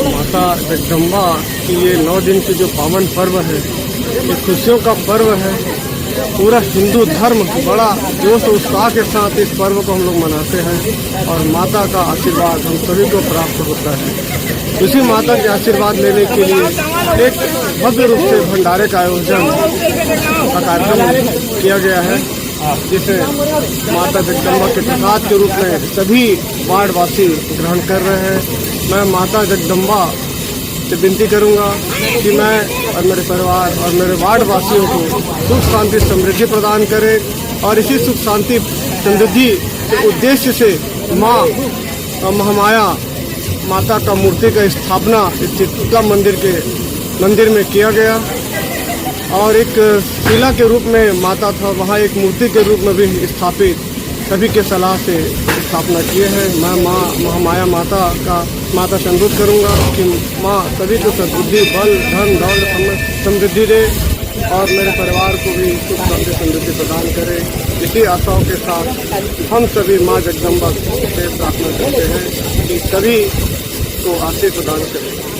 माता जगदम्बा की ये 9 दिन की जो पावन पर्व है, ये खुशियों का पर्व है। पूरा हिंदू धर्म बड़ा जोश और उत्साह के साथ इस पर्व को हम लोग मनाते हैं और माता का आशीर्वाद हम सभी को प्राप्त होता है। उसी माता के आशीर्वाद लेने के लिए एक भव्य रूप से भंडारे का आयोजन का कार्यक्रम किया गया है, जिसे माता जगदम्बा के प्रसाद के रूप में सभी वार्डवासी ग्रहण कर रहे हैं। मैं माता जगदम्बा से विनती करूंगा कि मैं और मेरे परिवार और मेरे वार्डवासियों को सुख शांति समृद्धि प्रदान करें और इसी सुख शांति समृद्धि के उद्देश्य से माँ महामाया माता का मूर्ति का स्थापना इस चित्तला मंदिर में किया गया और एक शिला के रूप में माता था, वहाँ एक मूर्ति के रूप में भी स्थापित सभी के सलाह से स्थापना किए हैं। मैं माँ महामाया माता से अनुरोध करूँगा कि माँ सभी को सद्बुद्धि, बल, धन, दौलत, समृद्धि दे और मेरे परिवार को भी सुख शांति समृद्धि प्रदान करे। इसी आशाओं के साथ हम सभी माँ जगदम्बा से प्रार्थना करते हैं कि सभी को आशीष प्रदान करें।